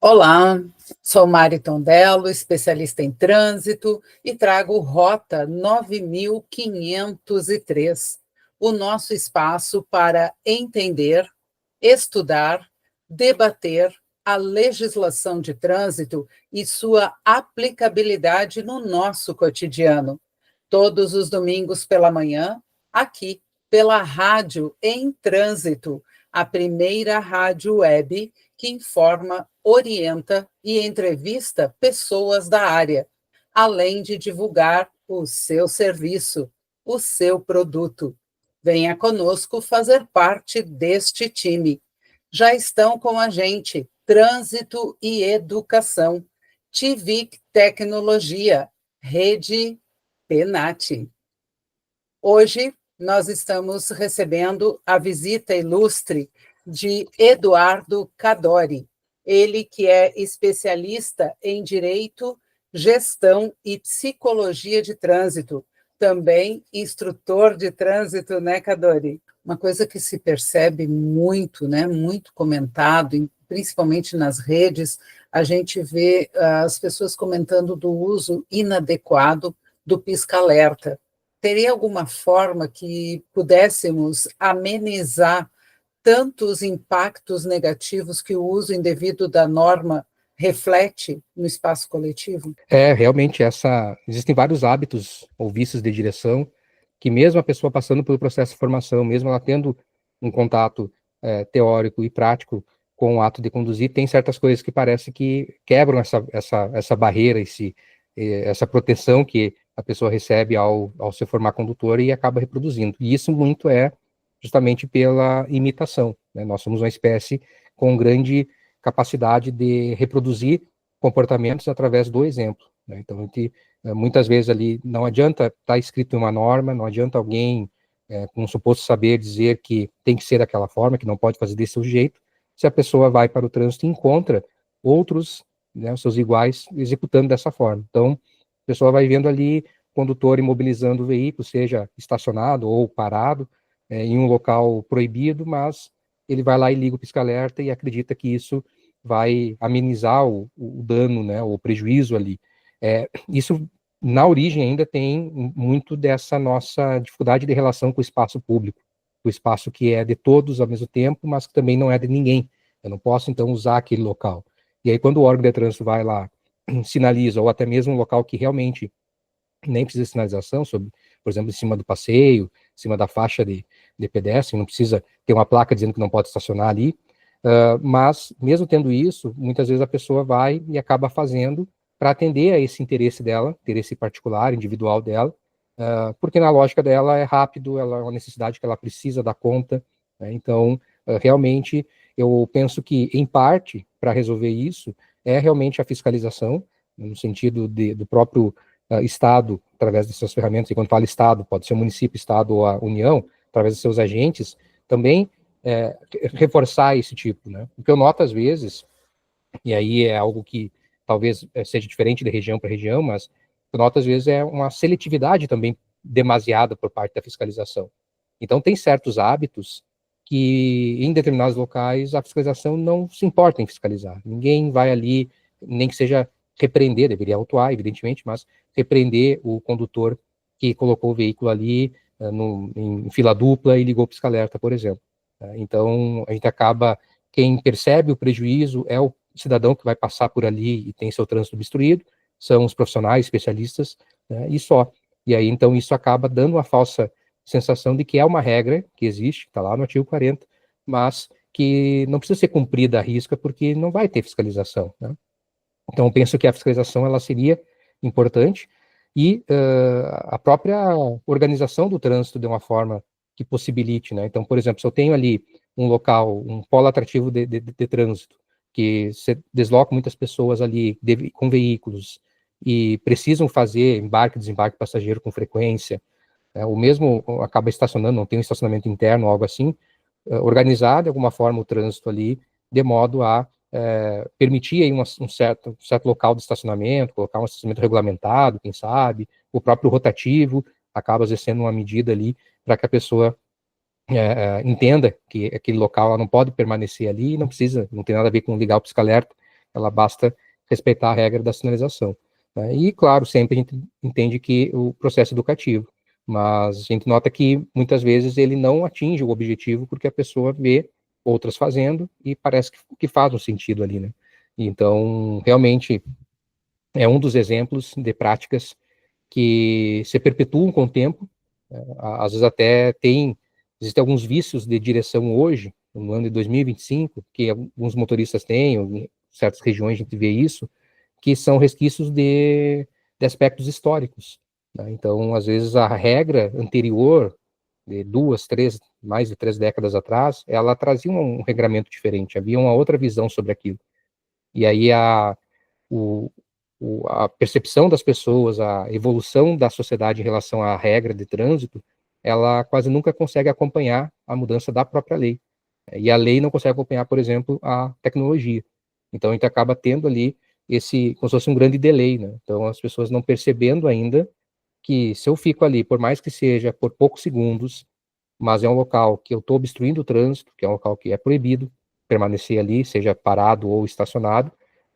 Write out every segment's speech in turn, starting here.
Olá, sou Mari Tondello, especialista em trânsito, e trago Rota 9503, o nosso espaço para entender, estudar, debater a legislação de trânsito e sua aplicabilidade no nosso cotidiano. Todos os domingos pela manhã, aqui, pela Rádio em Trânsito, a primeira rádio web que informa, orienta e entrevista pessoas da área, além de divulgar o seu serviço, o seu produto. Venha conosco fazer parte deste time. Já estão com a gente Trânsito e Educação, TIVIC Tecnologia, Rede Penat. Hoje nós estamos recebendo a visita ilustre de Eduardo Cadori, ele que é especialista em Direito, Gestão e Psicologia de Trânsito, também instrutor de trânsito, né, Cadori? Uma coisa que se percebe muito, né, muito comentado, principalmente nas redes, a gente vê as pessoas comentando do uso inadequado do pisca-alerta. Teria alguma forma que pudéssemos amenizar tantos impactos negativos que o uso indevido da norma reflete no espaço coletivo? Realmente, existem vários hábitos ou vícios de direção que mesmo a pessoa passando pelo processo de formação, mesmo ela tendo um contato teórico e prático com o ato de conduzir, tem certas coisas que parece que quebram essa barreira, essa proteção que a pessoa recebe ao se formar condutor e acaba reproduzindo. E isso muito é justamente pela imitação, né? Nós somos uma espécie com grande capacidade de reproduzir comportamentos através do exemplo, né? Então, a gente, muitas vezes ali, não adianta estar escrito em uma norma, não adianta alguém com um suposto saber dizer que tem que ser daquela forma, que não pode fazer desse jeito, se a pessoa vai para o trânsito e encontra outros, né, seus iguais, executando dessa forma. Então, a pessoa vai vendo ali o condutor imobilizando o veículo, seja estacionado ou parado, em um local proibido, mas ele vai lá e liga o pisca-alerta e acredita que isso vai amenizar o dano, né, o prejuízo ali. Isso, na origem, ainda tem muito dessa nossa dificuldade de relação com o espaço público, o espaço que é de todos ao mesmo tempo, mas que também não é de ninguém. Eu não posso, então, usar aquele local. E aí, quando o órgão de trânsito vai lá, sinaliza, ou até mesmo um local que realmente nem precisa de sinalização, por exemplo, em cima do passeio, em cima da faixa de pedestre, não precisa ter uma placa dizendo que não pode estacionar ali, mas, mesmo tendo isso, muitas vezes a pessoa vai e acaba fazendo para atender a esse interesse dela, interesse particular, individual dela, porque na lógica dela é rápido, ela é uma necessidade que ela precisa dar conta, né? Então, realmente, eu penso que, em parte, para resolver isso, é realmente a fiscalização, no sentido do próprio Estado, através de suas ferramentas, e quando fala Estado, pode ser o município, Estado ou a União, através de seus agentes, também reforçar esse tipo, né? O que eu noto às vezes, e aí é algo que talvez seja diferente de região para região, mas o que eu noto às vezes é uma seletividade também demasiada por parte da fiscalização. Então tem certos hábitos que em determinados locais a fiscalização não se importa em fiscalizar. Ninguém vai ali, nem que seja repreender, deveria autuar, evidentemente, mas repreender o condutor que colocou o veículo ali em fila dupla e ligou o pisca-alerta, por exemplo. Então, a gente acaba, quem percebe o prejuízo é o cidadão que vai passar por ali e tem seu trânsito obstruído, são os profissionais, especialistas, né, e só. E aí, então, isso acaba dando uma falsa sensação de que é uma regra que existe, está lá no artigo 40, mas que não precisa ser cumprida à risca porque não vai ter fiscalização, né? Então, eu penso que a fiscalização ela seria importante e a própria organização do trânsito de uma forma que possibilite, né? Então, por exemplo, se eu tenho ali um local, um polo atrativo de trânsito, que se desloca muitas pessoas ali com veículos e precisam fazer embarque e desembarque passageiro com frequência, o mesmo acaba estacionando, não tem um estacionamento interno ou algo assim, organizar de alguma forma o trânsito ali, de modo a permitir aí um certo local de estacionamento, colocar um estacionamento regulamentado, quem sabe, o próprio rotativo acaba às vezes sendo uma medida ali para que a pessoa entenda que aquele local ela não pode permanecer ali, não precisa, não tem nada a ver com ligar o pisca-alerta, ela basta respeitar a regra da sinalização. Né? E, claro, sempre a gente entende que o processo educativo, mas a gente nota que, muitas vezes, ele não atinge o objetivo porque a pessoa vê outras fazendo e parece que faz um sentido ali, né? Então, realmente, é um dos exemplos de práticas que se perpetuam com o tempo, às vezes até existem alguns vícios de direção hoje, no ano de 2025, que alguns motoristas têm, em certas regiões a gente vê isso, que são resquícios de aspectos históricos. Né? Então, às vezes, a regra anterior, de 2, 3, mais de 3 décadas atrás, ela trazia um regramento diferente, havia uma outra visão sobre aquilo. E aí o, a percepção das pessoas, a evolução da sociedade em relação à regra de trânsito, ela quase nunca consegue acompanhar a mudança da própria lei. E a lei não consegue acompanhar, por exemplo, a tecnologia. Então, a gente acaba tendo ali como se fosse um grande delay, né? Então, as pessoas não percebendo ainda que se eu fico ali, por mais que seja por poucos segundos, mas é um local que eu estou obstruindo o trânsito, que é um local que é proibido permanecer ali, seja parado ou estacionado,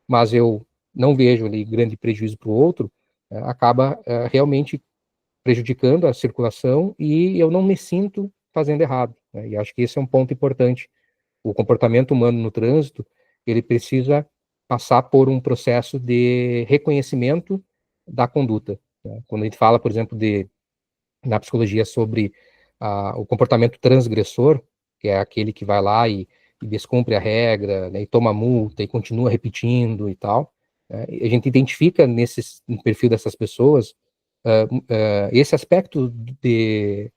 mas eu não vejo ali grande prejuízo para o outro, acaba realmente prejudicando a circulação e eu não me sinto fazendo errado. Né? E acho que esse é um ponto importante. O comportamento humano no trânsito, ele precisa passar por um processo de reconhecimento da conduta. Né? Quando a gente fala, por exemplo, na psicologia sobre o comportamento transgressor, que é aquele que vai lá e descumpre a regra, né, e toma multa e continua repetindo e tal, a gente identifica no perfil dessas pessoas esse aspecto de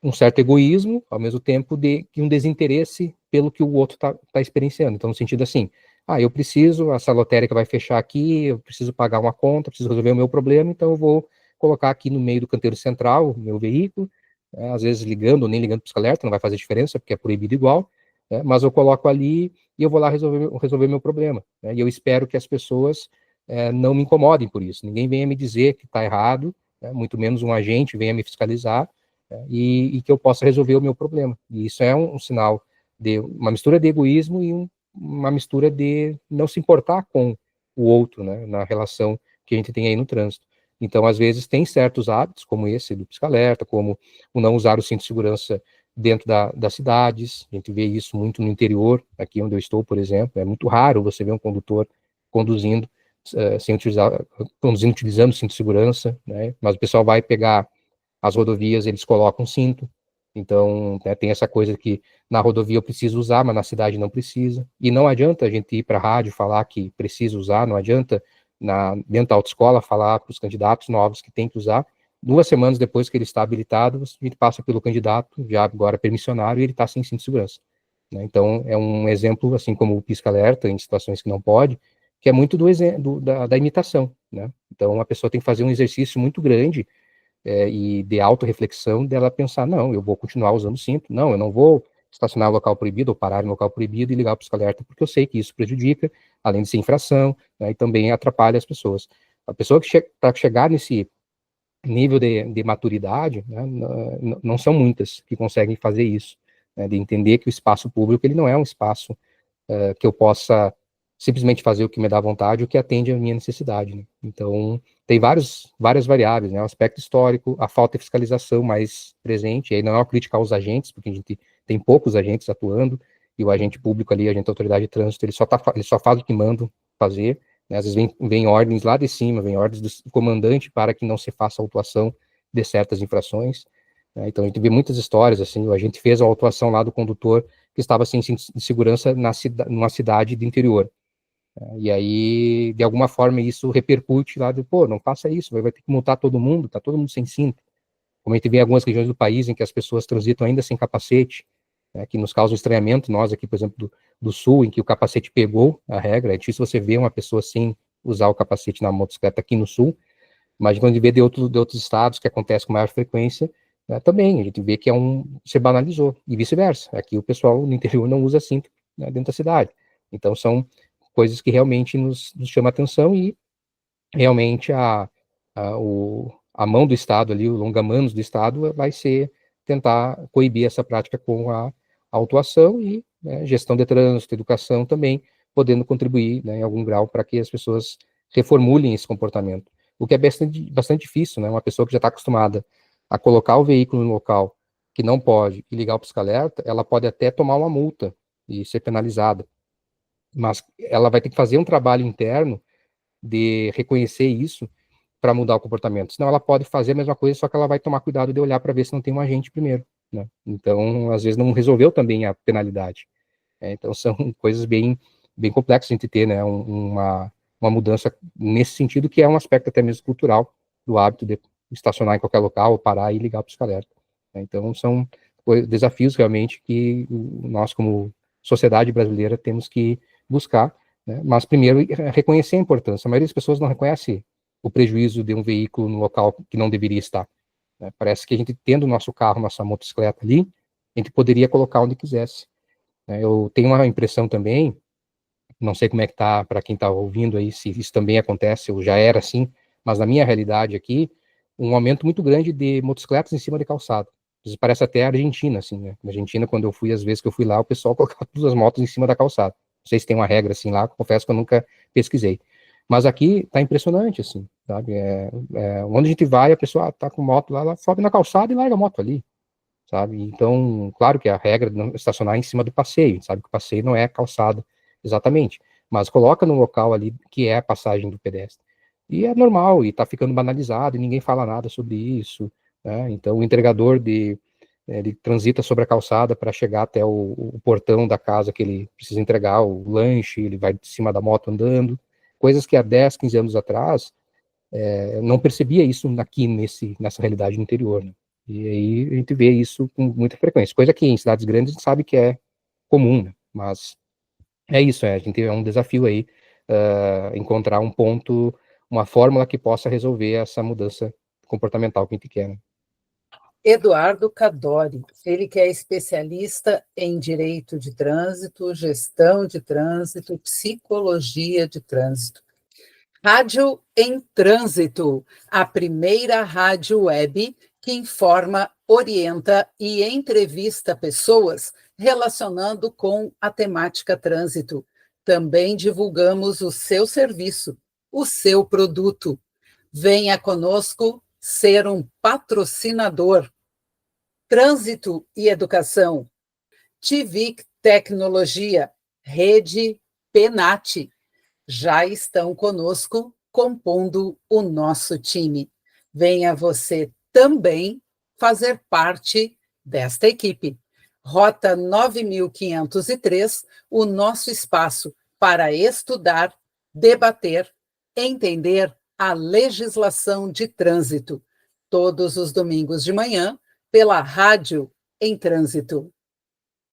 um certo egoísmo, ao mesmo tempo de um desinteresse pelo que o outro está experienciando. Então, no sentido assim, eu preciso, a sala lotérica vai fechar aqui, eu preciso pagar uma conta, preciso resolver o meu problema, então eu vou colocar aqui no meio do canteiro central o meu veículo, às vezes ligando ou nem ligando para o alerta, não vai fazer diferença, porque é proibido igual, mas eu coloco ali e eu vou lá resolver meu problema. E eu espero que as pessoas não me incomodem por isso. Ninguém venha me dizer que está errado, muito menos um agente venha me fiscalizar, e que eu possa resolver o meu problema. E isso é um sinal de uma mistura de egoísmo e uma mistura de não se importar com o outro, né, na relação que a gente tem aí no trânsito. Então, às vezes, tem certos hábitos, como esse do pisca-alerta, como o não usar o cinto de segurança dentro das cidades, a gente vê isso muito no interior, aqui onde eu estou, por exemplo, é muito raro você ver um condutor conduzindo conduzindo utilizando o cinto de segurança, né, mas o pessoal vai pegar as rodovias, eles colocam cinto, então tem essa coisa que na rodovia eu preciso usar, mas na cidade não precisa, e não adianta a gente ir para a rádio falar que precisa usar, não adianta dentro da autoescola falar para os candidatos novos que tem que usar, 2 semanas depois que ele está habilitado, a gente passa pelo candidato, já agora permissionário, e ele está sem cinto de segurança. Né? Então, é um exemplo, assim como o pisca-alerta, em situações que não pode, que é muito da imitação. Né? Então, a pessoa tem que fazer um exercício muito grande e de autorreflexão dela pensar, não, eu vou continuar usando o cinto, não, eu não vou estacionar no local proibido ou parar no local proibido e ligar para o pisca-alerta, porque eu sei que isso prejudica, além de ser infração, né, e também atrapalha as pessoas. A pessoa para chegar nesse nível de maturidade, né, não são muitas que conseguem fazer isso, né, de entender que o espaço público ele não é um espaço que eu possa simplesmente fazer o que me dá vontade, o que atende à minha necessidade. Né? Então, tem várias variáveis, né? O aspecto histórico, a falta de fiscalização mais presente, e aí não é uma crítica aos agentes, porque a gente tem poucos agentes atuando, e o agente público ali, a agente da autoridade de trânsito, ele só faz o que mandam fazer, né? Às vezes vem ordens lá de cima, vem ordens do comandante para que não se faça autuação de certas infrações, né? Então, a gente vê muitas histórias, assim, a gente fez a autuação lá do condutor que estava sem cinto de segurança numa cidade do interior. E aí, de alguma forma, isso repercute lá de, pô, não faça isso, vai ter que multar todo mundo, tá todo mundo sem cinto. Como a gente vê em algumas regiões do país em que as pessoas transitam ainda sem capacete, né, que nos causa um estranhamento, nós aqui, por exemplo, do sul, em que o capacete pegou a regra, é difícil você ver uma pessoa sem usar o capacete na motocicleta aqui no sul, mas quando a gente vê de outros estados que acontece com maior frequência, também a gente vê que se banalizou, e vice-versa. Aqui o pessoal no interior não usa cinto, né, dentro da cidade. Então são coisas que realmente nos chamam a atenção e realmente a mão do Estado ali, o longa-manos do Estado vai ser tentar coibir essa prática com a autuação e, né, gestão de trânsito, educação também, podendo contribuir, né, em algum grau para que as pessoas reformulem esse comportamento. O que é bastante difícil, né? Uma pessoa que já está acostumada a colocar o veículo no local que não pode e ligar o pisca-alerta, ela pode até tomar uma multa e ser penalizada, mas ela vai ter que fazer um trabalho interno de reconhecer isso para mudar o comportamento. Senão ela pode fazer a mesma coisa, só que ela vai tomar cuidado de olhar para ver se não tem um agente primeiro, né? Então, às vezes não resolveu também a penalidade. Então, são coisas bem complexas a gente ter, né? Uma mudança nesse sentido, que é um aspecto até mesmo cultural do hábito de estacionar em qualquer local, parar e ligar o pisca-alerta. Então, são desafios realmente que nós, como sociedade brasileira, temos que buscar, né? Mas primeiro reconhecer a importância. A maioria das pessoas não reconhece o prejuízo de um veículo no local que não deveria estar, né? Parece que a gente, tendo o nosso carro, nossa motocicleta ali, a gente poderia colocar onde quisesse. Eu tenho uma impressão também, não sei como é que tá para quem está ouvindo aí, se isso também acontece ou já era assim, mas na minha realidade aqui, um aumento muito grande de motocicletas em cima de calçada. Isso parece até a Argentina, assim, né? Na Argentina, quando eu fui, às vezes que eu fui lá, o pessoal colocava todas as motos em cima da calçada. Não sei se tem uma regra assim lá, confesso que eu nunca pesquisei. Mas aqui tá impressionante, assim, sabe? Onde a gente vai, a pessoa tá com moto lá, ela sobe na calçada e larga a moto ali, sabe? Então, claro que a regra de não estacionar em cima do passeio, sabe que o passeio não é calçada exatamente, mas coloca no local ali que é a passagem do pedestre. E é normal, e está ficando banalizado, e ninguém fala nada sobre isso, né? Então, o entregador ele transita sobre a calçada para chegar até o portão da casa que ele precisa entregar o lanche, ele vai de cima da moto andando, coisas que há 10, 15 anos atrás, não percebia isso aqui nessa realidade no interior, né? E aí a gente vê isso com muita frequência, coisa que em cidades grandes a gente sabe que é comum, né? Mas é isso, a gente é um desafio aí, encontrar um ponto, uma fórmula que possa resolver essa mudança comportamental que a gente quer, né? Eduardo Cadori, ele que é especialista em direito de trânsito, gestão de trânsito, psicologia de trânsito. Rádio em Trânsito, a primeira rádio web que informa, orienta e entrevista pessoas relacionando com a temática trânsito. Também divulgamos o seu serviço, o seu produto. Venha conosco ser um patrocinador. Trânsito e Educação, TIVIC Tecnologia, Rede Penat, já estão conosco, compondo o nosso time. Venha você também fazer parte desta equipe. Rota 9503, o nosso espaço para estudar, debater, entender a legislação de trânsito. Todos os domingos de manhã, pela Rádio em Trânsito.